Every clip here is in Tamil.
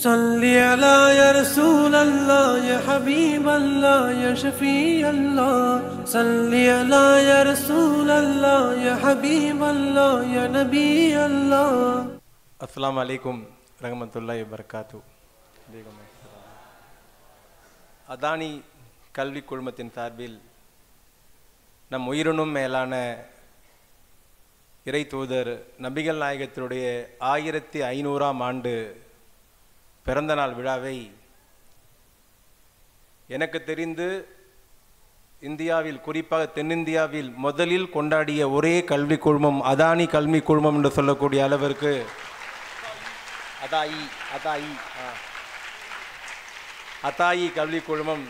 صل على يا رسول الله يا حبيب الله يا شفيع الله صل على يا رسول الله يا حبيب الله يا نبي الله. அஸ்ஸலாமு அலைக்கும் ரஹ்மத்துல்லாஹி வபரகாத்து. அதானி கல்வி குழுமத்தின் சார்பில் நம் உயிரினும் மேலான இறை தூதர் நபிகள் நாயகத்தினுடைய 1500ஆம் ஆண்டு பிறந்த நாள் விழாவை எனக்கு தெரிந்து இந்தியாவில், குறிப்பாக தென்னிந்தியாவில் முதலில் கொண்டாடிய ஒரே கல்வி குழுமம் அதானி கல்வி குழுமம் என்று சொல்லக்கூடிய அளவிற்கு அதாயி கல்வி குழுமம்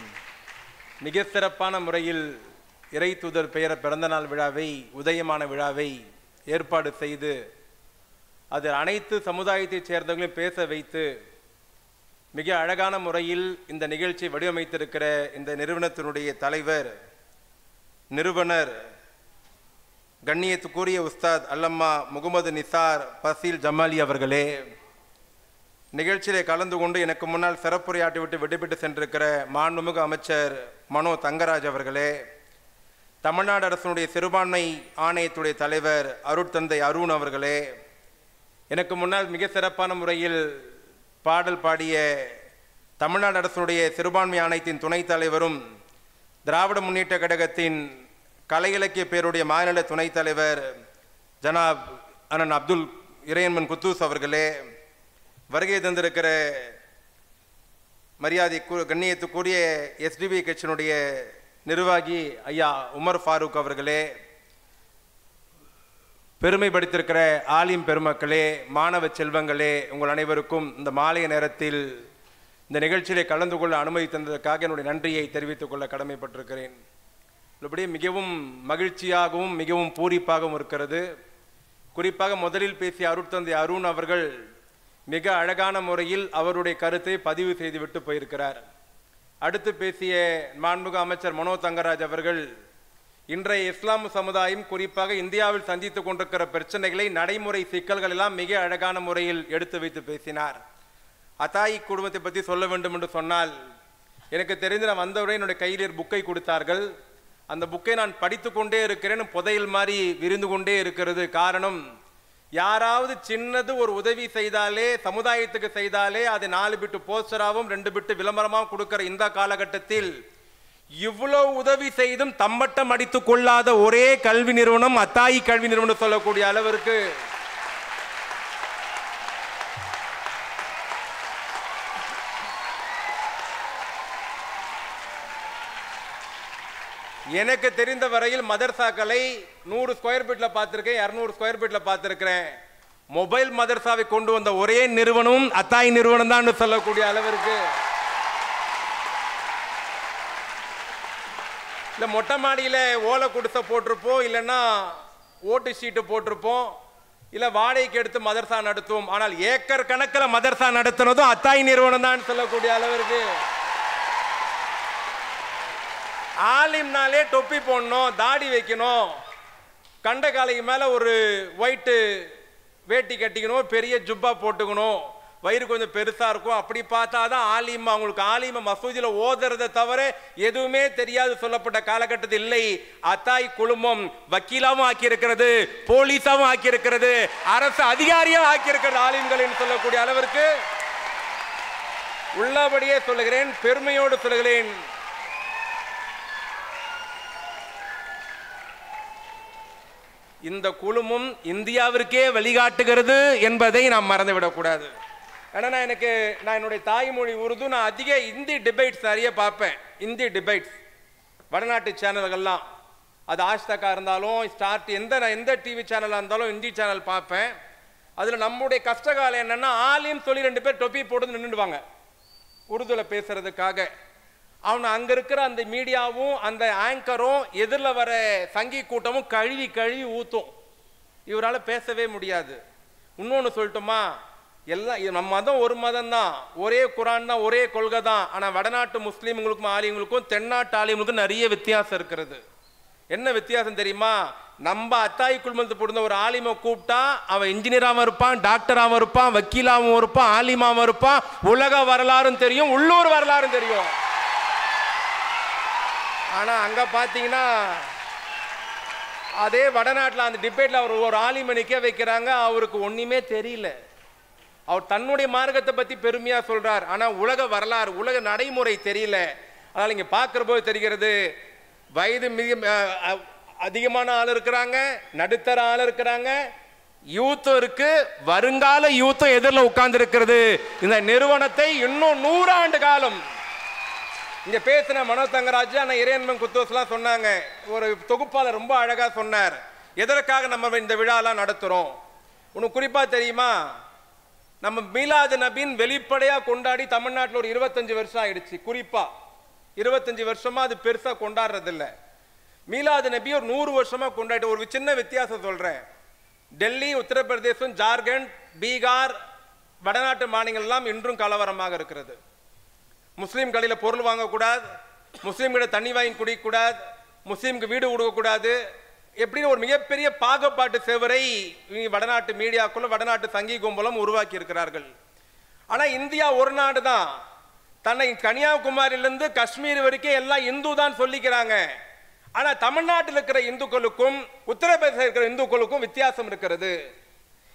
மிக சிறப்பான முறையில் இறை தூதர் பெயர பிறந்தநாள் விழாவை, உதயமான விழாவை ஏற்பாடு செய்து அது அனைத்து சமுதாயத்தைச் சேர்ந்தவங்களையும் பேச வைத்து மிக அழகான முறையில் இந்த நிகழ்ச்சியை வடிவமைத்திருக்கிற இந்த நிறுவனத்தினுடைய தலைவர், நிறுவனர், கண்ணியத்துக்குரிய உஸ்தாத் அல்லம்மா முகமது நிசார் பசீல் ஜமாலி அவர்களே, நிகழ்ச்சியிலே கலந்து கொண்டு எனக்கு முன்னால் சிறப்புரையாற்றி விட்டு விடுபட்டு சென்றிருக்கிற மாண்புமிகு அமைச்சர் மனோ தங்கராஜ் அவர்களே, தமிழ்நாடு அரசினுடைய சிறுபான்மை ஆணையத்துடைய தலைவர் அருட்தந்தை அருண் அவர்களே, எனக்கு முன்னால் மிக சிறப்பான முறையில் பாடல் பாடிய தமிழ்நாடு அரசுடைய சிறுபான்மை ஆணையத்தின் துணைத் தலைவரும் திராவிட முன்னேற்ற கழகத்தின் கலை இலக்கிய பேருடைய மாநில துணைத் தலைவர் ஜனாப் அண்ணன் அப்துல் இறையன்மன் குத்தூஸ் அவர்களே, வருகை தந்திருக்கிற மரியாதை கண்ணியத்துக்குரிய எஸ்டிபி கட்சியினுடைய நிர்வாகி ஐயா உமர் ஃபாரூக் அவர்களே, பெருமைப்படுத்திருக்கிற ஆலிம் பெருமக்களே, மாணவ செல்வங்களே, உங்கள் அனைவருக்கும் இந்த மாலை நேரத்தில் இந்த நிகழ்ச்சியிலே கலந்து கொள்ள அனுமதி தந்ததற்காக என்னுடைய நன்றியை தெரிவித்துக் கொள்ள கடமைப்பட்டிருக்கிறேன். இப்படி மிகவும் மகிழ்ச்சியாகவும் மிகவும் பூரிப்பாகவும் இருக்கிறது. குறிப்பாக முதலில் பேசிய அருட்தந்தை அருண் அவர்கள் மிக அழகான முறையில் அவருடைய கருத்தை பதிவு செய்துவிட்டு போயிருக்கிறார். அடுத்து பேசிய மாண்புமிகு அமைச்சர் மனோ தங்கராஜ் அவர்கள் இன்றைய இஸ்லாம் சமுதாயம் குறிப்பாக இந்தியாவில் சந்தித்துக் கொண்டிருக்கிற பிரச்சனைகளை, நடைமுறை சிக்கல்கள் எல்லாம் மிக அழகான முறையில் எடுத்து வைத்து பேசினார். அதாயி குடும்பத்தை பற்றி சொல்ல வேண்டும் என்று சொன்னால், எனக்கு தெரிந்து நான் வந்தவுடன் என்னுடைய கையில் புக்கை கொடுத்தார்கள். அந்த புக்கை நான் படித்து கொண்டே இருக்கிறேன். புதையல் மாதிரி விரிந்து கொண்டே இருக்கிறது. காரணம், யாராவது சின்னது ஒரு உதவி செய்தாலே, சமுதாயத்துக்கு செய்தாலே அது 4 பிட்டு போஸ்டராகவும் 2 பிட்டு விளம்பரமாகவும் கொடுக்கிற இந்த காலகட்டத்தில் இவ்வளவு உதவி செய்தும் தம்பட்டம் அடித்துக் கொள்ளாத ஒரே கல்வி நிறுவனம் அதாயி கல்வி நிறுவனம் சொல்லக்கூடிய அளவிற்கு எனக்கு தெரிந்த வரையில் மதர்சாக்களை 100 ஸ்கொயர் ஃபீட்ல பார்த்திருக்கேன், 200 ஸ்கொயர் ஃபீட்ல பார்த்திருக்கிறேன். மொபைல் மதர்சாவை கொண்டு வந்த ஒரே நிறுவனம் அதாயி நிறுவனம் தான் சொல்லக்கூடிய அளவிற்கு இல்லை மொட்டை மாடியில் ஓலை குடிசை போட்டிருப்போம், இல்லைன்னா ஓட்டு ஷீட்டு போட்டிருப்போம், இல்லை வாடகைக்கு எடுத்து மதர்சா நடத்துவோம். ஆனால் ஏக்கர் கணக்கில் மதர்சா நடத்துனதும் அதாயி நிறுவனம் தான் சொல்லக்கூடிய அளவிற்கு. ஆலிம்னாலே தொப்பி போடணும், தாடி வைக்கணும், கண்ட காலைக்கு மேலே ஒரு ஒயிட்டு வேட்டி கட்டிக்கணும், பெரிய ஜுப்பா போட்டுக்கணும், வயிறு கொஞ்சம் பெருசா இருக்கும். அப்படி பார்த்தாதான் ஆலிம். அவங்களுக்கு ஆலிம மசூதியில ஓதுறதை தவிர எதுவுமே தெரியாது சொல்லப்பட்ட காலகட்டத்தில் இல்லை. அதாயி குழுமம் வக்கீலாவும் ஆக்கியிருக்கிறது, போலீஸாவும் ஆக்கியிருக்கிறது, அரசு அதிகாரியும் ஆக்கியிருக்கிறது ஆலிம்கள் என்று சொல்லக்கூடிய அளவிற்கு. உள்ளபடியே சொல்லுகிறேன், பெருமையோடு சொல்லுகிறேன். இந்த குழுமம் இந்தியாவிற்கே வழிகாட்டுகிறது என்பதை நாம் மறந்துவிடக்கூடாது. ஏன்னா நான் என்னுடைய தாய்மொழி உருது, நான் அதிக இந்தி டிபேட்ஸ் நிறைய பார்ப்பேன். இந்தி டிபேட்ஸ் வடநாட்டு சேனல்கள்லாம், அது ஆஷ்தக்கா இருந்தாலும் ஸ்டார்ட் எந்த டிவி சேனலாக இருந்தாலும் இந்தி சேனல் பார்ப்பேன். அதில் நம்முடைய கஷ்டகாலம் என்னென்னா, ஆலிம் சொல்லி 2 பேர் டொப்பி போட்டு நின்றுடுவாங்க உருதுல பேசுறதுக்காக. அவன் அங்கே இருக்கிற அந்த மீடியாவும் அந்த ஆங்கரும் எதிரில் வர சங்கி கூட்டமும் கழுவி கழுவி ஊற்றும். இவரால் பேசவே முடியாது. இன்னொன்று சொல்லட்டுமா, எல்லாம் நம்ம மதம் ஒரு மதம் தான், ஒரே குரான் தான், ஒரே கொள்கை தான். ஆனால் வடநாட்டு முஸ்லீம்களுக்கும் ஆலிம்களுக்கும் தென்னாட்டு ஆலிம்களுக்கும் நிறைய வித்தியாசம் இருக்கிறது. என்ன வித்தியாசம் தெரியுமா? நம்ம அத்தாய் குழுமத்தை பொறுத்த ஒரு ஆலிமை கூப்பிட்டா அவன் இன்ஜினியராகவும் இருப்பான், டாக்டராகவும் இருப்பான், வக்கீலாகவும் இருப்பான், ஆலிமாவும் இருப்பான், உலக வரலாறும் தெரியும், உள்ளூர் வரலாறும் தெரியும். ஆனால் அங்கே பார்த்தீங்கன்னா அதே வடநாட்டில் அந்த டிபேட்டில் அவர் ஒரு ஆலிமை நிற்க வைக்கிறாங்க, அவருக்கு ஒன்றுமே தெரியல. அவர் தன்னுடைய மார்க்கத்தை பற்றி பெருமையாக சொல்கிறார், ஆனால் உலக வரலாறு உலக நடைமுறை தெரியல. அதனால் இங்கே பார்க்குற போது தெரிகிறது, வயது அதிகமான ஆள் இருக்கிறாங்க, நடுத்தர ஆள் இருக்கிறாங்க, யூத்தும் இருக்கு, வருங்கால யூத்தும் எதிரில் உட்கார்ந்து இருக்கிறது. இந்த நிறுவனத்தை இன்னும் 100 ஆண்டு காலம் இங்க பேசின மனோ தங்கராஜ் ஆனால் இறையன்பன் குத்தோஸ்லாம் சொன்னாங்க. ஒரு தொகுப்பாளர் ரொம்ப அழகா சொன்னார், எதற்காக நம்ம இந்த விழாலாம் நடத்துறோம். உனக்கு குறிப்பா தெரியுமா, நம்ம மீலாது நபின் வெளிப்படையா கொண்டாடி தமிழ்நாட்டில் ஒரு 25 வருஷம் ஆயிடுச்சு. குறிப்பா 25 வருஷமா அது பெருசா கொண்டாடுறது இல்லை. மீலாது நபி ஒரு 100 வருஷமா கொண்டாடி. ஒரு சின்ன வித்தியாசம் சொல்றேன், டெல்லி, உத்தரப்பிரதேசம், ஜார்க்கண்ட், பீகார், வடநாட்டு மாநிலங்கள் எல்லாம் இன்றும் கலவரமாக இருக்கிறது. முஸ்லீம் கடையில் பொருள் வாங்கக்கூடாது, முஸ்லீம் கடை தண்ணி வாங்கி குடிக்கக்கூடாது, முஸ்லீமுக்கு வீடு கொடுக்கக்கூடாது, எப்படின்னு ஒரு மிகப்பெரிய பாகுபாட்டு சேவரை வடநாட்டு மீடியாக்குள்ள வடநாட்டு சங்கி கும்பலம் உருவாக்கி இருக்கிறார்கள். ஆனா இந்தியா ஒரு நாடு தான், தன்னை கன்னியாகுமரியிலிருந்து காஷ்மீர் வரைக்கும் எல்லாம் இந்து தான் சொல்லிக்கிறாங்க. ஆனா தமிழ்நாட்டில் இருக்கிற இந்துக்களுக்கும் உத்தரப்பிரதேச இருக்கிற இந்துக்களுக்கும் வித்தியாசம் இருக்கிறது.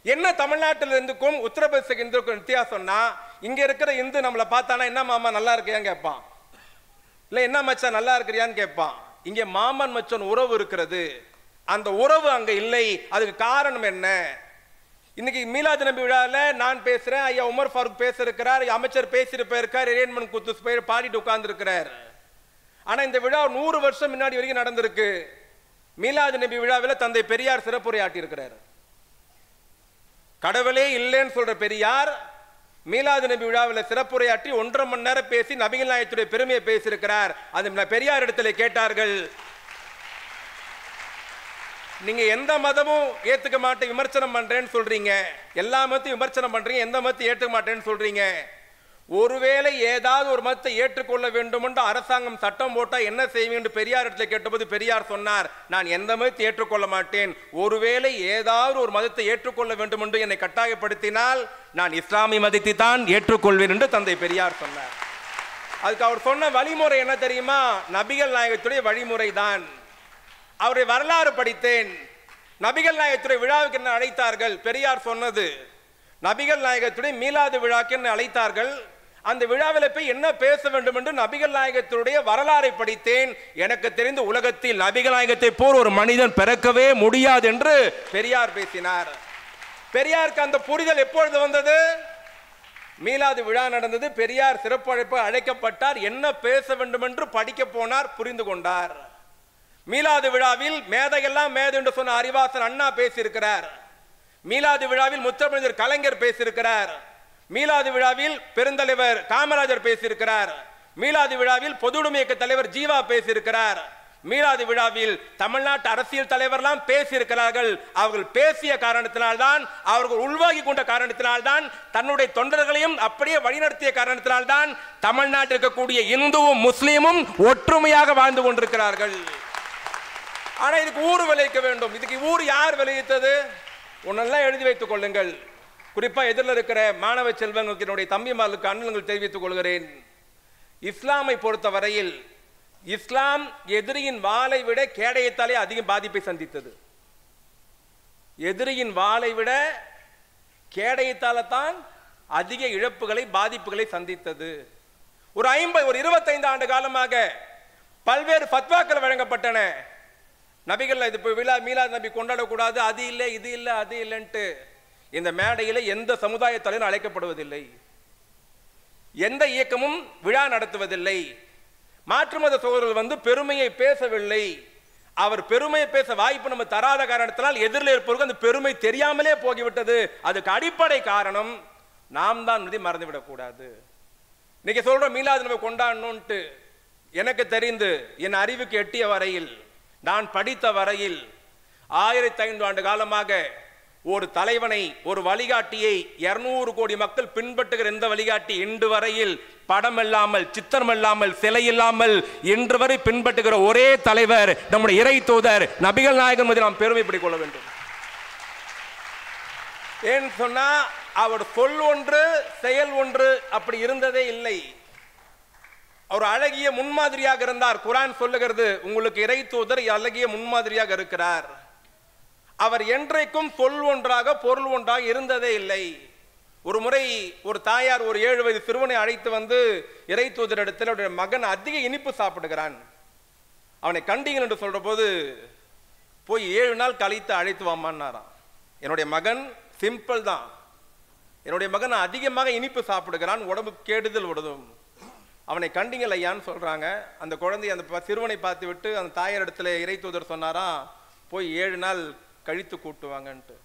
என்ன தமிழ்நாட்டில் இந்துக்கும் உத்தரப்பிரதேச இந்துக்கும் வித்தியாசம்னா, இங்க இருக்கிற இந்து நம்மளை பார்த்தானா என்ன மாமா நல்லா இருக்கியான்னு கேட்பான், இல்ல என்ன மச்சான் நல்லா இருக்கிறியான்னு கேட்பான். இங்கே மாமன் மச்சன் உறவு இருக்கிறது, அந்த உறவு அங்க இல்லை. அதுக்கு காரணம் என்ன? இன்னைக்கு மீலாது நபி விழாவில் நான் பேசுறேன், ஐயா உமர் ஃபாரூக் பேச இருக்கிறார், அமைச்சர் பேசிட்டு போயிருக்கார், இறையன்பன் குத்துஸ் போய் பாடிட்டு உட்கார்ந்து இருக்கிறார். ஆனா இந்த விழா 100 வருஷம் முன்னாடி வரைக்கும் நடந்திருக்கு. மீலாது நபி விழாவில் தந்தை பெரியார் சிறப்புரையாட்டி இருக்கிறார். கடவுளே இல்லைன்னு சொல்ற பெரியார் மீலாது நபி விழாவில் சிறப்புரையாற்றி 1.5 மணி நேரம் பேசி நபிகள் நாயகத்துடைய பெருமையை பேசியிருக்கிறார். அந்த பெரியார் இடத்துல கேட்டார்கள், நீங்க எந்த மதமும் ஏத்துக்க மாட்டேன் விமர்சனம் பண்றேன்னு சொல்றீங்க, எல்லா மதத்தையும் விமர்சனம் பண்றீங்க, எந்த மதத்தையும் ஏற்றுக்க மாட்டேன்னு சொல்றீங்க, ஒருவேளை ஏதாவது ஒரு மதத்தை ஏற்றுக்கொள்ள வேண்டும் என்று அரசாங்கம் சட்டம் போட்டா என்ன செய்வீங்க என்று பெரியார் இடத்துல கேட்டபோது பெரியார் சொன்னார், நான் எந்த மதத்தை ஏற்றுக்கொள்ள மாட்டேன், ஒருவேளை ஏதாவது ஒரு மதத்தை ஏற்றுக்கொள்ள வேண்டும் என்று என்னை கட்டாயப்படுத்தினால் நான் இஸ்லாமிய மதத்தை தான் ஏற்றுக்கொள்வேன் என்று தந்தை பெரியார் சொன்னார். அதுக்கு அவர் சொன்ன வழிமுறை என்ன தெரியுமா? நபிகள் நாயகத்துடைய வழிமுறை தான். அவருடைய வரலாறு படித்தேன். நபிகள் நாயகத்துடைய விழாவுக்கு என்ன அழைத்தார்கள்? பெரியார் சொன்னது, நபிகள் நாயகத்துடைய மீலாது விழாக்கு என்ன அழைத்தார்கள், அந்த விழாவில் போய் என்ன பேச வேண்டும் என்று நபிகள் நாயகத்துடைய வரலாறை படித்தேன். எனக்கு தெரிந்த உலகத்தில் நபிகள் நாயகத்தை போல் ஒரு மனிதன் பிறக்கவே முடியாது என்று பெரியார் பேசினார். பெரியாருக்கு அந்த புரிதல் எப்பொழுது வந்தது? மீலாது விழா நடந்தது, பெரியார் சிறப்பு அழைப்பு அழைக்கப்பட்டார், என்ன பேச வேண்டும் என்று படிக்க போனார், புரிந்து கொண்டார். மீலாது விழாவில் மேதையெல்லாம் மேதை என்று சொன்ன அறிவாசன் அண்ணா பேசியிருக்கிறார். மீலாது விழாவில் முத்தமிழர் கலைஞர் பேசியிருக்கிறார். மீலாது விழாவில் பெருந்தலைவர் காமராஜர் பேசியிருக்கிறார். மீலாது விழாவில் பொதுவுடைமை இயக்க தலைவர் ஜீவா பேசியிருக்கிறார். மீலாது விழாவில் தமிழ்நாட்டு அரசியல் தலைவர்லாம் பேசியிருக்கிறார்கள். அவர்கள் பேசிய காரணத்தினால்தான், அவர்கள் உள்வாங்கி கொண்ட காரணத்தினால்தான், தன்னுடைய தொண்டர்களையும் அப்படியே வழிநடத்திய காரணத்தினால்தான் தமிழ்நாட்டில் இருக்கக்கூடிய இந்துவும் முஸ்லீமும் ஒற்றுமையாக வாழ்ந்து கொண்டிருக்கிறார்கள். ஆனா இதுக்கு ஊர் விளைவிக்க வேண்டும். இதுக்கு ஊர் யார் விளைவித்தது? ஒன்னெல்லாம் எழுதி வைத்துக் கொள்ளுங்கள். குறிப்பா எதிரில் இருக்கிற மாணவ செல்வங்களுக்கு, என்னுடைய தம்பிமார்களுக்கு, அண்ணன்கள் தெரிவித்துக் கொள்கிறேன். இஸ்லாமை பொறுத்த வரையில் இஸ்லாம் எதிரியின் வாளை விட கேடயத்தாலே அதிக பாதிப்பை சந்தித்தது. எதிரியின் வாளை விட கேடயத்தால தான் அதிக இழப்புகளை பாதிப்புகளை சந்தித்தது. ஒரு 25 ஆண்டு காலமாக பல்வேறு ஃபத்வாக்கள் வழங்கப்பட்டன. நபிகள் இது விழா மீலாது நபி கொண்டாடக்கூடாது, அது இல்லை இது இல்லை அது இல்லைன்ட்டு. இந்த மேடையில் எந்த சமுதாய தலைவரும் அழைக்கப்படுவதில்லை, எந்த இயக்கமும் விழா நடத்துவதில்லை. மாற்று மத சகோதரர்கள் பெருமையை பேசவில்லை. அவர் பெருமையை பேச வாய்ப்பு நம்ம தராத காரணத்தினால் எதிரில் இருப்பவர்கள் அந்த பெருமை தெரியாமலே போகிவிட்டது. அதுக்கு அடிப்படை காரணம் நாம் தான் மறந்துவிடக் கூடாது. இன்னைக்கு சொல்றோம் மீலாது நபி கொண்டாடணும்ட்டு. எனக்கு தெரிந்து என் அறிவுக்கு எட்டிய வரையில், நான் படித்த வரையில் 1500 ஆண்டு காலமாக ஒரு தலைவனை, ஒரு வழிகாட்டியை 200 கோடி மக்கள் பின்பற்றுகிற இந்த வழிகாட்டி இன்று வரையில் படம் இல்லாமல், சித்திரம் இல்லாமல், சிலை இல்லாமல் இன்று வரை பின்பற்றுகிற ஒரே தலைவர் நம்முடைய இறை தூதர் நபிகள் நாயகம் மீது நாம் பெருமைப்படிக் கொள்ள வேண்டும். ஏன்னு சொன்னா அவர் சொல் ஒன்று செயல் ஒன்று அப்படி இருந்ததே இல்லை. அவர் அழகிய முன்மாதிரியாக இருந்தார். குர்ஆன் சொல்லுகிறது, உங்களுக்கு இறை தூதர் அழகிய முன்மாதிரியாக இருக்கிறார். அவர் என்றைக்கும் சொல் ஒன்றாக பொருள் ஒன்றாக இருந்ததே இல்லை. ஒரு முறை ஒரு தாயார் ஒரு 7 வயது சிறுவனை அழைத்து வந்து இறை தூதரிடத்தில் அவருடைய மகன் அதிக இனிப்பு சாப்பிடுகிறான், அவனை கண்டீங்கள் என்று சொல்ற போது போய் 7 நாள் கழித்து அழைத்து வாமான்னாராம். என்னுடைய மகன் சிம்பிள் தான், என்னுடைய மகன் அதிகமாக இனிப்பு சாப்பிடுகிறான், உடம்பு கேடுதல் விடுதும், அவனை கண்டீங்கள் ஐயான்னு சொல்றாங்க. அந்த குழந்தை அந்த சிறுவனை பார்த்து விட்டு அந்த தாயார் இடத்துல இறை தூதர் சொன்னாராம், போய் 7 நாள் கழித்து கூட்டுவாங்கன்ட்டு.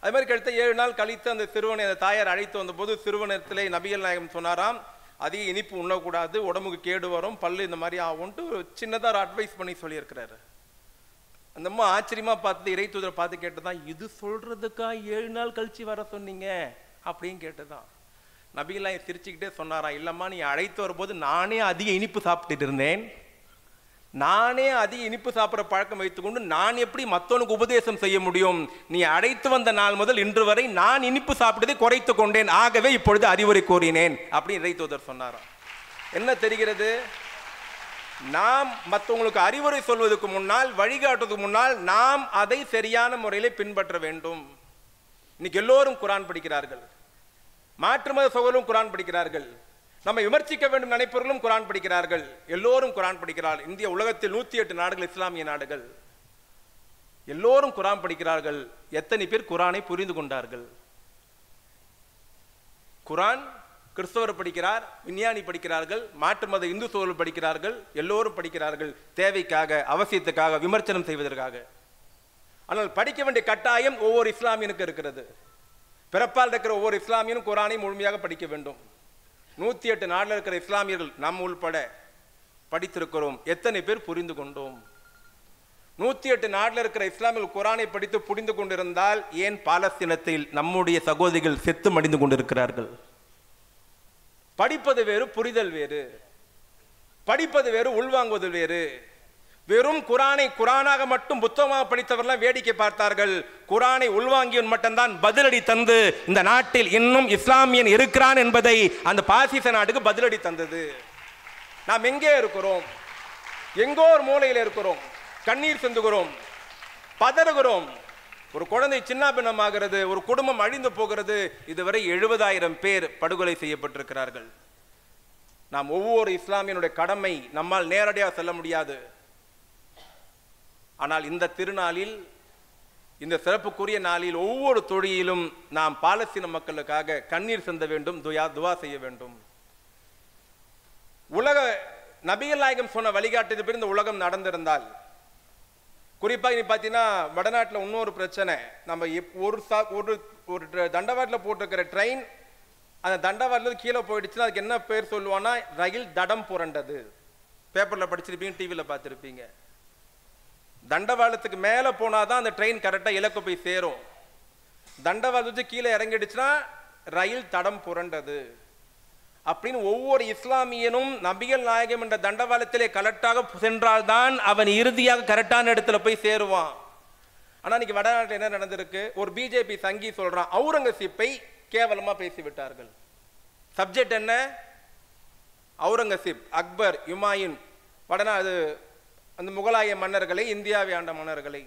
அது மாதிரி கழித்த 7 நாள் கழித்து அந்த சிறுவனை அந்த தாயார் அழைத்து வந்த போது சிறுவனத்திலே நபிகள் நாயகம் சொன்னாராம், அதிக இனிப்பு உண்ணக்கூடாது, உடம்புக்கு கேடு வரும், பல்லு இந்த மாதிரி ஆகும்ட்டு சின்னதாக ஒரு அட்வைஸ் பண்ணி சொல்லியிருக்கிறாரு. அந்த அம்மா ஆச்சரியமா பார்த்து இறை தூதரை பார்த்து கேட்டுதான், இது சொல்றதுக்கா 7 நாள் கழிச்சு வர சொன்னீங்க அப்படின்னு கேட்டுதான். நபிகளாய் சிரிச்சுக்கிட்டே சொன்னாரா, இல்லம்மா நீ அழைத்து வரும்போது நானே அதிக இனிப்பு சாப்பிட்டுட்டு இருந்தேன், நானே அதிக இனிப்பு சாப்பிட்ற பழக்கம் வைத்துக்கொண்டு நான் எப்படி மற்றவனுக்கு உபதேசம் செய்ய முடியும்? நீ அழைத்து வந்த நாள் முதல் இன்று வரை நான் இனிப்பு சாப்பிட்டதை குறைத்து கொண்டேன், ஆகவே இப்பொழுது அறிவுரை கூறினேன் அப்படின்னு இறை தூதர் சொன்னாராம். என்ன தெரிகிறது? நாம் மற்றவங்களுக்கு அறிவுரை சொல்வதற்கு முன்னால், வழிகாட்டுவதற்கு முன்னால் நாம் அதை சரியான முறையிலே பின்பற்ற வேண்டும். இன்னைக்கு எல்லோரும் குர்ஆன் படிக்கிறார்கள், மாற்று மத சகோதரரும் குர்ஆன் படிக்கிறார்கள், நம்ம விமர்சிக்க வேண்டும் நினைப்பவர்களும் குர்ஆன் படிக்கிறார்கள், எல்லோரும் குர்ஆன் படிக்கிறார்கள். இந்திய உலகத்தில் 108 நாடுகள் இஸ்லாமிய நாடுகள், எல்லோரும் குர்ஆன் படிக்கிறார்கள். எத்தனை பேர் குர்ஆனை புரிந்து கொண்டார்கள்? குர்ஆன் கிறிஸ்தவர் படிக்கிறார், விஞ்ஞானி படிக்கிறார்கள், மாற்று மத இந்து சோழர்கள் படிக்கிறார்கள், எல்லோரும் படிக்கிறார்கள், தேவைக்காக, அவசியத்துக்காக, விமர்சனம் செய்வதற்காக. ஆனால் படிக்க வேண்டிய கட்டாயம் ஒவ்வொரு இஸ்லாமியனுக்கு இருக்கிறது. பிறப்பால் இருக்கிற ஒவ்வொரு இஸ்லாமியனும் குர்ஆனை முழுமையாக படிக்க வேண்டும். 108 நாட்டில் இருக்கிற இஸ்லாமியர்கள் நம் உள்பட படித்திருக்கிறோம். எத்தனை பேர் புரிந்து கொண்டோம்? 108 நாட்டில் இருக்கிற இஸ்லாமியர்கள் குர்ஆனை படித்து புரிந்து கொண்டிருந்தால் ஏன் பாலஸ்தீனத்தில் நம்முடைய சகோதரிகள் செத்து மடிந்து கொண்டிருக்கிறார்கள்? படிப்பது வேறு, புரிதல் வேறு. படிப்பது வேறு, உள்வாங்குவது வேறு. வெறும் குர்ஆனை குர்ஆனாக மட்டும் புத்தகமாக படித்தவர்கள் வேடிக்கை பார்த்தார்கள். குர்ஆனை உள்வாங்கியவன் மட்டும்தான் பதிலடி தந்து இந்த நாட்டில் இன்னும் இஸ்லாமியன் இருக்கிறான் என்பதை அந்த பாசிச நாட்டுக்கு பதிலடி தந்தது. நாம் எங்கே இருக்கிறோம்? எங்கோ ஒரு மூலையில் இருக்கிறோம், கண்ணீர் சிந்துகிறோம், பதறுகிறோம். ஒரு குழந்தை சின்ன பின்னமாகிறது, ஒரு குடும்பம் அழிந்து போகிறது. இதுவரை 70,000 பேர் படுகொலை செய்யப்பட்டிருக்கிறார்கள். நாம் ஒவ்வொரு இஸ்லாமியனுடைய கடமை நம்மால் நேரடியாக செல்ல முடியாது. ஆனால் இந்த திருநாளில், இந்த சிறப்புக்குரிய நாளில் ஒவ்வொரு தொழிலும் நாம் பாலஸ்தீன மக்களுக்காக கண்ணீர் சிந்த வேண்டும், துவா செய்ய வேண்டும். உலக நபிகள் நாயகம் சொன்ன வழிகாட்டுது பேர் இந்த உலகம் நடந்திருந்தால், குறிப்பாக நீ பார்த்தீங்கன்னா வடநாட்டில் இன்னொரு பிரச்சனை. நம்ம ஒரு தண்டவாளத்தில் போட்டிருக்கிற ட்ரெயின் அந்த தண்டவாளத்தில் கீழே போயிடுச்சுன்னா அதுக்கு என்ன பேர் சொல்லுவான்னா, ரயில் தடம் புரண்டது. பேப்பரில் படிச்சிருப்பீங்க, டிவியில் பார்த்துருப்பீங்க. தண்டவாளத்துக்கு மேலே போனாதான் அந்த ட்ரெயின் கரெக்டாக இலக்கு போய் சேரும். தண்டவாளத்து கீழே இறங்கிடுச்சுன்னா ரயில் தடம் புரண்டது அப்படின்னு ஒவ்வொரு இஸ்லாமியனும் நபிகள் நாயகம் என்ற தண்டவாளத்திலே கரெக்டாக சென்றால்தான் அவன் இறுதியாக கரெக்டான இடத்துல போய் சேருவான். ஆனால் இன்னைக்கு வடநாட்டில் என்ன நடந்திருக்கு? ஒரு பிஜேபி சங்கி சொல்றான், அவுரங்கசீப்பை கேவலமா பேசிவிட்டார்கள். சப்ஜெக்ட் என்ன? அவுரங்கசீப், அக்பர், யுமாயூன், வடநாடு அந்த முகலாய மன்னர்களை, இந்தியாவை ஆண்ட மன்னர்களை.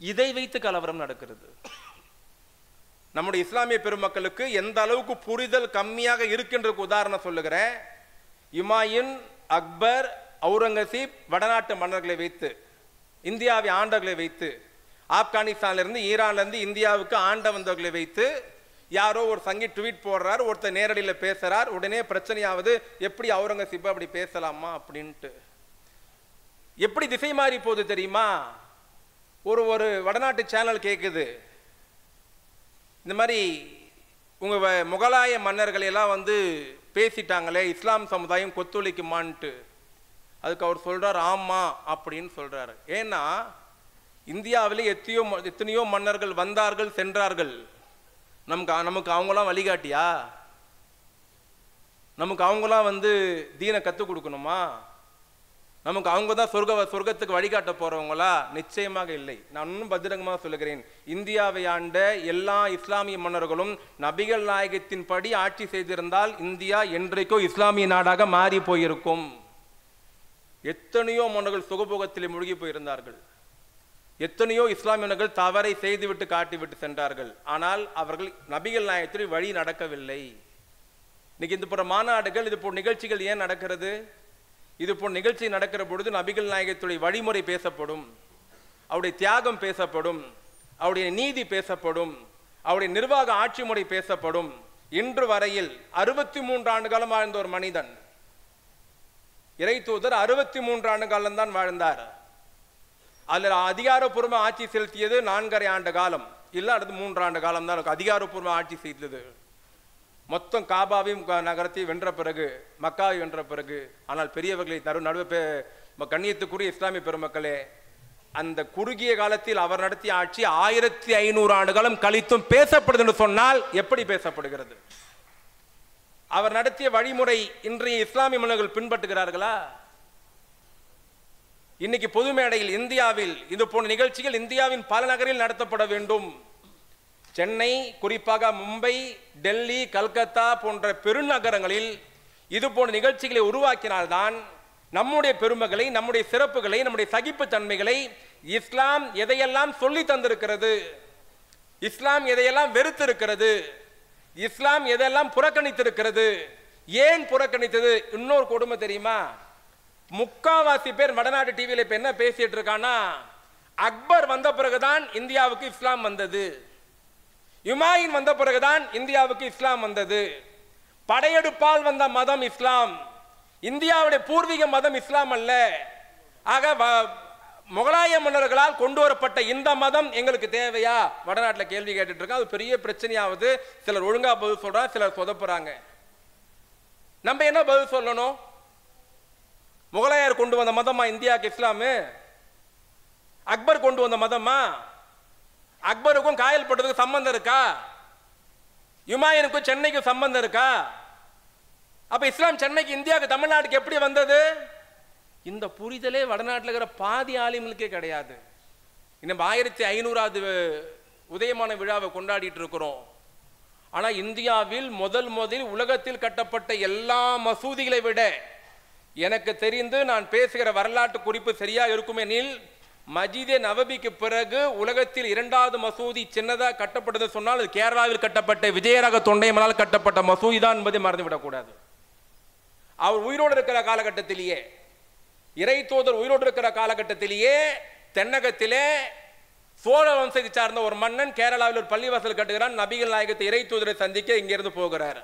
இதை வைத்து கலவரம் நடக்கிறது. நம்முடைய இஸ்லாமிய பெருமக்களுக்கு எந்த அளவுக்கு புரிதல் கம்மியாக இருக்கின்ற உதாரணம் சொல்லுகிறேன். யுமாயூன், அக்பர், அவுரங்கசீப் வடநாட்டு மன்னர்களை வைத்து, இந்தியாவை ஆண்டவர்களை வைத்து, ஆப்கானிஸ்தான்ல இருந்து ஈரான்ல இருந்து இந்தியாவுக்கு ஆண்ட வந்தவர்களை வைத்து யாரோ ஒரு சங்கி ட்வீட் போடுறார், ஒருத்தர் நேரடியில் பேசுறார், உடனே பிரச்சனையாவது எப்படி அவுரங்கசீப் அப்படி பேசலாமா அப்படின்ட்டு. எப்படி திசை மாறி போகுது தெரியுமா? ஒரு வடநாட்டு சேனல் கேட்குது, இந்த மாதிரி உங்க முகலாய மன்னர்களை எல்லாம் வந்து பேசிட்டாங்களே, இஸ்லாம் சமுதாயம் கொத்துழைக்குமான்ட்டு. அதுக்கு அவர் சொல்றார், ஆமா அப்படின்னு சொல்றாரு. ஏன்னா இந்தியாவிலே எத்தனையோ மன்னர்கள் வந்தார்கள் சென்றார்கள். நமக்கு அவங்களாம் வழிகாட்டியா? நமக்கு அவங்களாம் தீனை கற்றுக் கொடுக்கணுமா? நமக்கு அவங்க தான் சொர்க்கத்துக்கு வழிகாட்ட போறவங்களா? நிச்சயமாக இல்லை. நான் இன்னும் பத்திரங்கமாக சொல்லுகிறேன், இந்தியாவை ஆண்ட எல்லா இஸ்லாமிய மன்னர்களும் நபிகள் நாயகத்தின் படி ஆட்சி செய்திருந்தால் இந்தியா என்றைக்கோ இஸ்லாமிய நாடாக மாறி போயிருக்கும். எத்தனையோ மன்னர்கள் சுகபோகத்தில் மூழ்கி போயிருந்தார்கள். எத்தனையோ இஸ்லாமியர்கள் தவறை செய்துவிட்டு காட்டிவிட்டு சென்றார்கள். ஆனால் அவர்கள் நபிகள் நாயகத்தில் வழி நடக்கவில்லை. இன்னைக்கு இது போன்ற மாநாடுகள், இது போன்ற நிகழ்ச்சிகள் ஏன் நடக்கிறது? இது போன்ற நிகழ்ச்சி நடக்கிற பொழுது நபிகள் நாயகத்துடைய வழிமுறை பேசப்படும், அவருடைய தியாகம் பேசப்படும், அவருடைய நீதி பேசப்படும், அவருடைய நிர்வாக ஆட்சி முறை பேசப்படும். இன்று வரையில் 63 ஆண்டு காலம் வாழ்ந்த ஒரு மனிதன், இறை தூதர் 63 ஆண்டு காலம் தான் வாழ்ந்தார். அதில் அதிகாரப்பூர்வ ஆட்சி செலுத்தியது 4.5 ஆண்டு காலம், இல்லை அடுத்து 3 ஆண்டு காலம் தான் அதிகாரப்பூர்வ ஆட்சி செய்தது. மொத்தம் காபாவையும் நகரத்தையும் வென்ற பிறகு, மக்காவை வென்ற பிறகு. ஆனால் பெரியவர்களை நடுவே கண்ணியத்துக்குரிய இஸ்லாமிய பெருமக்களே, அந்த குறுகிய காலத்தில் அவர் நடத்திய ஆட்சி 1500 ஆண்டு காலம் கழித்தும் பேசப்படுது என்று சொன்னால் எப்படி பேசப்படுகிறது? அவர் நடத்திய வழிமுறை இன்றைய இஸ்லாமிய மன்னர்கள் பின்பற்றுகிறார்களா? இன்னைக்கு பொது மேடையில் இந்தியாவில் இது போன்ற நிகழ்ச்சிகள் இந்தியாவின் பல நகரில் நடத்தப்பட வேண்டும். சென்னை, குறிப்பாக மும்பை, டெல்லி, கல்கத்தா போன்ற பெருநகரங்களில் இது போன்ற நிகழ்ச்சிகளை உருவாக்கினால்தான் நம்முடைய பெருமைகளை, நம்முடைய சிறப்புகளை, நம்முடைய சகிப்புத்தன்மைகளை, இஸ்லாம் எதையெல்லாம் சொல்லி தந்திருக்கிறது, இஸ்லாம் எதையெல்லாம் வெறுத்திருக்கிறது, இஸ்லாம் எதையெல்லாம் புறக்கணித்திருக்கிறது, ஏன் புறக்கணித்தது? இன்னொரு கொடுமை தெரியுமா? முக்காவாசி பேர் வடநாட்டு டிவியில் இப்ப என்ன பேசிட்டு இருக்கான்னா, அக்பர் வந்த பிறகுதான் இந்தியாவுக்கு இஸ்லாம் வந்தது, யுமாயின் வந்த பிறகுதான் இந்தியாவுக்கு இஸ்லாம் வந்தது, படையெடுப்பால் வந்த மதம் இஸ்லாம், இந்தியாவுடைய பூர்வீக மதம் இஸ்லாம் அல்ல. ஆக முகலாய மன்னர்களால் கொண்டு வரப்பட்ட இந்த மதம் எங்களுக்கு தேவையா? வடநாட்டில் கேள்வி கேட்டுட்டு இருக்கா. அது பெரிய பிரச்சனையாவது. சிலர் ஒழுங்கா பதில் சொல்றாங்க, சிலர் சொதப்புறாங்க. நம்ம என்ன பதில் சொல்லணும்? முகலாயர் கொண்டு வந்த மதமா இந்தியாவுக்கு இஸ்லாமு? அக்பர் கொண்டு வந்த மதமா? அக்பருக்கும் காயல்பட்டதுக்கு சம்பந்தம் இருக்கா? யுமாயினுக்கும் சென்னைக்கும் சம்பந்தம் இருக்கா? அப்ப இஸ்லாம் சென்னைக்கு, இந்தியாவுக்கு, தமிழ்நாட்டுக்கு எப்படி வந்தது? இந்த புரிதலே வடநாட்டில் இருக்கிற பாதி ஆலிம்களுக்கே கிடையாது. இன்னும் 1500வது உதயமான விழாவை கொண்டாடிட்டு இருக்கிறோம். ஆனா இந்தியாவில் முதல் உலகத்தில் கட்டப்பட்ட எல்லா மசூதிகளை விட எனக்கு தெரிந்து, நான் பேசுகிற வரலாற்று குறிப்பு சரியா இருக்குமெனில், மஜிதே நவபிக்கு பிறகு உலகத்தில் 2வது மசூதி சின்னதா கட்டப்பட்டது சொன்னால் அது கேரளாவில் கட்டப்பட்ட விஜயராக தொண்டைமனால் கட்டப்பட்ட மசூதி தான் என்பதை மறந்துவிடக்கூடாது. அவர் உயிரோடு இருக்கிற காலகட்டத்திலேயே, இறை தூதர் உயிரோடு இருக்கிற காலகட்டத்திலேயே, தென்னகத்திலே சோழ வம்சத்தை சார்ந்த ஒரு மன்னன் கேரளாவில் ஒரு பள்ளிவாசல் கட்டுகிறான். நபிகள் நாயகத்தை இறை தூதரை சந்திக்க இங்கிருந்து போகிறார்.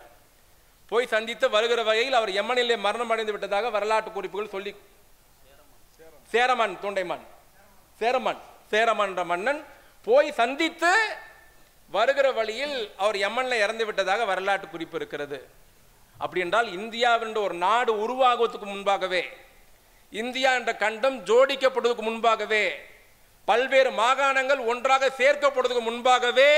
போய் சந்தித்து வருகிற வகையில் அவர் யமனிலே மரணம் அடைந்து விட்டதாக வரலாற்று குறிப்புகள் சொல்லி, சேரமான் தொண்டைமான், சேரமான் என்ற மன்னன் போய் சந்தித்து வருகிற வழியில் அவர் யமன்ல இறந்து விட்டதாக வரலாற்று குறிப்பு இருக்கிறது. அப்படி என்றால் இந்தியாவென்ற ஒரு நாடு உருவாகுவதற்கு முன்பாகவே, இந்தியா என்ற கண்டம் ஜோடிக்கப்படுவதற்கு முன்பாகவே, பல்வேறு மாகாணங்கள் ஒன்றாக சேர்க்கப்படுவதற்கு முன்பாகவே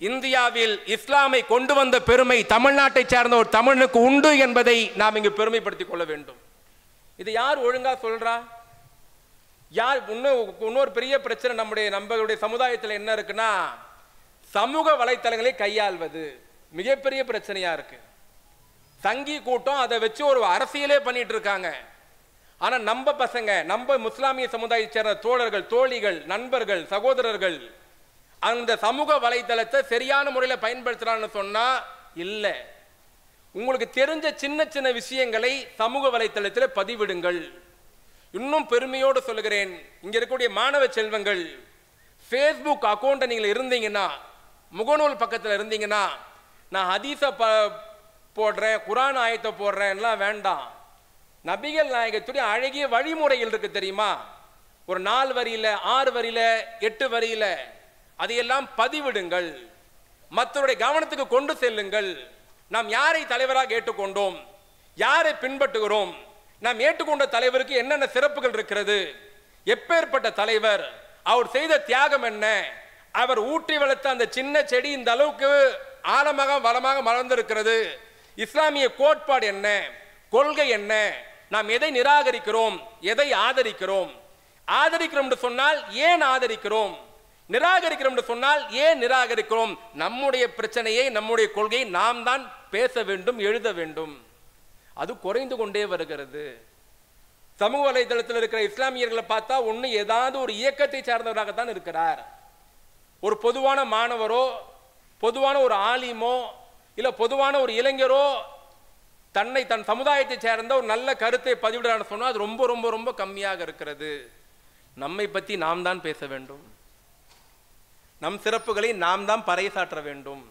இந்தியாவில் இஸ்லாமை கொண்டு வந்த பெருமை தமிழ்நாட்டை சார்ந்த ஒரு தமிழனுக்கு உண்டு என்பதை நாம் இங்கு பெருமைப்படுத்திக் கொள்ள வேண்டும். இது யார் ஒழுங்கா சொல்றா? யார்? இன்னொரு பெரிய பிரச்சனை நம்மளுடைய சமுதாயத்தில் என்ன இருக்குன்னா, சமூக வலைத்தளங்களை கையாள்வது மிகப்பெரிய பிரச்சனையா இருக்கு. சங்கி கூட்டம் அதை வச்சு ஒரு அரசியலே பண்ணிட்டு இருக்காங்க. ஆனா நம்ம பசங்க, நம்ம முஸ்லாமிய சமுதாயத்தை சேர்ந்த தோழர்கள், தோழிகள், நண்பர்கள், சகோதரர்கள் அந்த சமூக வலைத்தளத்தை சரியான முறையில் பயன்படுத்துறான்னு சொன்னா இல்ல. உங்களுக்கு தெரிஞ்ச சின்ன சின்ன விஷயங்களை சமூக வலைத்தளத்தில் பதிவிடுங்கள். இன்னும் பெருமையோடு சொல்லுகிறேன், இங்க இருக்கக்கூடிய மாணவ செல்வங்கள், ஃபேஸ்புக் அக்கௌண்ட் நீங்கள் இருந்தீங்கன்னா, முகநூல் பக்கத்தில் இருந்தீங்கன்னா, நான் ஹதீஸ போடுறேன், குரான் ஆயத்தை போடுறேன்லாம் வேண்டாம். நபிகள் நாயகத்துடைய அழகிய வழிமுறைகள் இருக்கு தெரியுமா? ஒரு 4 வரியில, 6 வரியில, 8 வரியில அதையெல்லாம் பதிவிடுங்கள், மற்றவருடைய கவனத்துக்கு கொண்டு செல்லுங்கள். நாம் யாரை தலைவராக ஏற்றுக்கொண்டோம், யாரை பின்பற்றுகிறோம், நாம் ஏற்றுக்கொண்ட தலைவருக்கு என்னென்ன சிறப்புகள் இருக்கிறது, எப்பேற்பட்ட தலைவர், அவர் செய்த தியாகம் என்ன, அவர் ஊற்றி வளர்த்த அந்த சின்ன செடி இந்த அளவுக்கு ஆழமாக வளமாக மலர்ந்திருக்கிறது, இஸ்லாமிய கோட்பாடு என்ன, கொள்கை என்ன, நாம் எதை நிராகரிக்கிறோம், எதை ஆதரிக்கிறோம், ஆதரிக்கிறோம் என்று சொன்னால் ஏன் ஆதரிக்கிறோம், நிராகரிக்கிறோம் என்று சொன்னால் ஏன் நிராகரிக்கிறோம், நம்முடைய பிரச்சனையை நம்முடைய கொள்கையை நாம் தான் பேச வேண்டும், எழுத வேண்டும். அது குறைந்து கொண்டே வருகிறது. சமூக வலைதளத்தில் இருக்கிற இஸ்லாமியர்களை பார்த்தா ஒன்று ஏதாவது ஒரு இயக்கத்தை சார்ந்தவராகத்தான் இருக்கிறார். ஒரு பொதுவான மாணவரோ பொதுவான ஒரு ஆலிமோ இல்லை பொதுவான ஒரு இளைஞரோ தன் சமுதாயத்தை சேர்ந்த ஒரு நல்ல கருத்தை பதிவிடுறான்னு சொன்னால் அது ரொம்ப ரொம்ப ரொம்ப கம்மியாக இருக்கிறது. நம்மை பற்றி நாம் தான் பேச வேண்டும், நம் சிறப்புகளை நாம் தான் பறைசாற்ற வேண்டும்.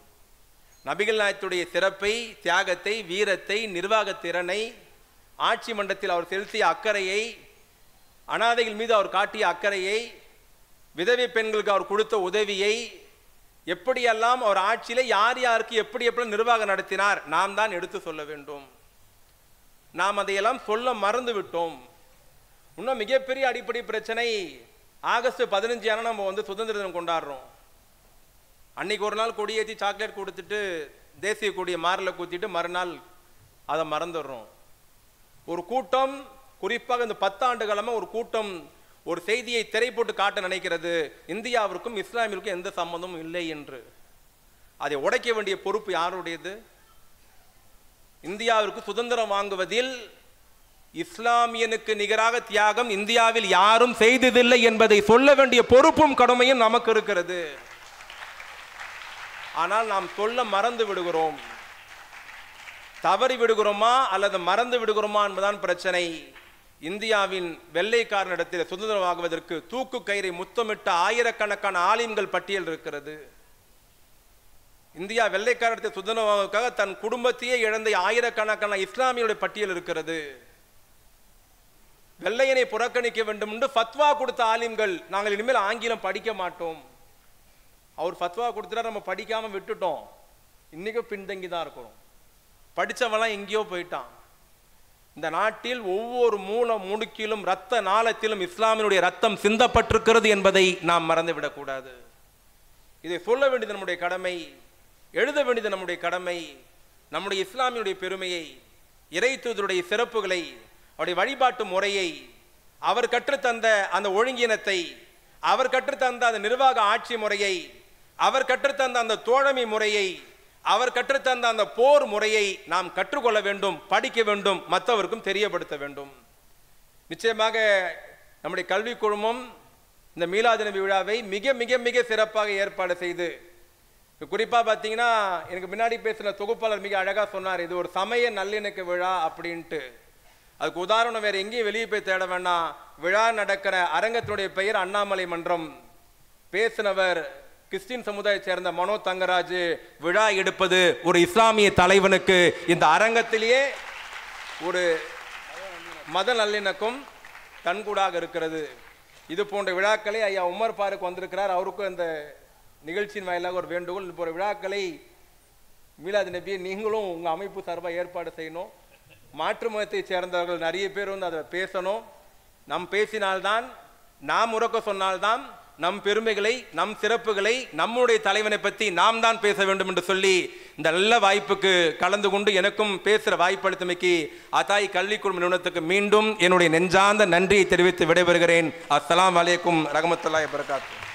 நபிகள் நாயகத்துடைய சிறப்பை, தியாகத்தை, வீரத்தை, நிர்வாக திறனை, ஆட்சி மன்றத்தில் அவர் செலுத்திய அக்கறையை, அனாதைகள் மீது அவர் காட்டிய அக்கறையை, விதவை பெண்களுக்கு அவர் கொடுத்த உதவியை, எப்படியெல்லாம் அவர் ஆட்சியில யார் யாருக்கு எப்படி எப்படி நிர்வாகம் நடத்தினார் நாம் தான் எடுத்து சொல்ல வேண்டும். நாம் அதையெல்லாம் சொல்ல மறந்து விட்டோம். இன்னும் மிகப்பெரிய அடிப்படை பிரச்சனை, ஆகஸ்ட் 15 நம்ம சுதந்திர தினம் கொண்டாடுறோம். அன்னைக்கு ஒரு நாள் கொடியேற்றி சாக்லேட் கொடுத்துட்டு தேசிய கொடியை மாரில் குத்திட்டு மறுநாள் அதை மறந்துடுறோம். ஒரு கூட்டம், குறிப்பாக இந்த 10 ஆண்டு காலமாக ஒரு கூட்டம் ஒரு செய்தியை திரை போட்டு காட்ட நினைக்கிறது, இந்தியாவிற்கும் இஸ்லாமிற்கும் எந்த சம்பந்தமும் இல்லை என்று. அதை உடைக்க வேண்டிய பொறுப்பு யாருடையது? இந்தியாவிற்கு சுதந்திரம் வாங்குவதில் இஸ்லாமியனுக்கு நிகராக தியாகம் இந்தியாவில் யாரும் செய்ததில்லை என்பதை சொல்ல வேண்டிய பொறுப்பும் கடமையும் நமக்கு இருக்கிறது. ஆனால் நாம் சொல்ல மறந்து விடுகிறோம். தவறி விடுகிறோமா அல்லது மறந்து விடுகிறோமா என்பதுதான் பிரச்சனை. இந்தியாவின் வெள்ளைக்காரனிடத்தில் சுதந்திரம் வாங்குவதற்கு தூக்கு கயிறை முத்தமிட்ட ஆயிரக்கணக்கான ஆலிம்கள் பட்டியல் இருக்கிறது. இந்தியா வெள்ளைக்காரத்தை சுதந்திரம் வாங்குவதற்காக தன் குடும்பத்தையே இழந்த ஆயிரக்கணக்கான இஸ்லாமியருடைய பட்டியல் இருக்கிறது. வெள்ளையனை புறக்கணிக்க வேண்டும் என்று ஃபத்வா கொடுத்த ஆலிம்கள், நாங்கள் இனிமேல் ஆங்கிலம் படிக்க மாட்டோம். அவர் ஃபத்வா கொடுத்துட்டா நம்ம படிக்காம விட்டுட்டோம், இன்னைக்கும் பின்தங்கி தான் இருக்கிறோம். படித்தவெல்லாம் எங்கேயோ போயிட்டான். இந்த நாட்டில் ஒவ்வொரு மூல முடுக்கிலும் இரத்த நாளத்திலும் இஸ்லாமியனுடைய ரத்தம் சிந்தப்பட்டிருக்கிறது என்பதை நாம் மறந்துவிடக்கூடாது. இதை சொல்ல வேண்டியது நம்முடைய கடமை, எழுத வேண்டியது நம்முடைய கடமை. நம்முடைய இஸ்லாமியுடைய பெருமையை, இறை தூதருடைய சிறப்புகளை, அவருடைய வழிபாட்டு முறையை, அவர் கற்றுத்தந்த அந்த ஒழுங்கினத்தை, அவர் கற்றுத்தந்த அந்த நிர்வாக ஆட்சி முறையை, அவர் கற்றுத்தந்த அந்த தோழமை முறையை, அவர் கற்றுத்தந்த அந்த போர் முறையை நாம் கற்றுக்கொள்ள வேண்டும், படிக்க வேண்டும், மற்றவருக்கும் தெரியப்படுத்த வேண்டும். நிச்சயமாக நம்முடைய கல்வி குழுமம் இந்த மீலாது நபி விழாவை மிக மிக மிக சிறப்பாக ஏற்பாடு செய்து, குறிப்பாக பார்த்தீங்கன்னா எனக்கு முன்னாடி பேசின தொகுப்பாளர் மிக அழகாக சொன்னார், இது ஒரு சமய நல்லிணக்க விழா அப்படின்ட்டு. அதுக்கு உதாரணம் வேற எங்கேயும் வெளியே போய் தேட வேண்டாம். விழா நடக்கிற அரங்கத்தினுடைய பெயர் அண்ணாமலை மன்றம். பேசினவர் கிறிஸ்டின் சமுதாயத்தை சேர்ந்த மனோ தங்கராஜ். விழா எடுப்பது ஒரு இஸ்லாமிய தலைவனுக்கு இந்த அரங்கத்திலேயே ஒரு மத நல்லிணக்கம் கண்கூடாக இருக்கிறது. இது போன்ற விழாக்களை ஐயா உமர் பாருக்கு வந்திருக்கிறார், அவருக்கும் இந்த நிகழ்ச்சியின் வாயிலாக ஒரு வேண்டுகோள், இது போன்ற விழாக்களை மீலாது நபியை நீங்களும் உங்கள் அமைப்பு சார்பாக ஏற்பாடு செய்யணும். மாற்று மதத்தை சேர்ந்தவர்கள் நிறைய பேர் அதை பேசணும். நம் பேசினால்தான், நாம் உறக்க சொன்னால்தான் நம் பெருமைகளை, நம் சிறப்புகளை, நம்முடைய தலைவனை பற்றி நாம் தான் பேச வேண்டும் என்று சொல்லி இந்த நல்ல வாய்ப்புக்கு கலந்து கொண்டு எனக்கும் பேசுகிற வாய்ப்பு அளித்தமைக்கு அத்தாய் கல்விக்குழு நிறுவனத்துக்கு மீண்டும் என்னுடைய நெஞ்சார்ந்த நன்றியை தெரிவித்து விடைபெறுகிறேன். அஸ்ஸலாமு அலைக்கும் ரஹ்மத்துல்லாஹி வபரகாத்துஹு.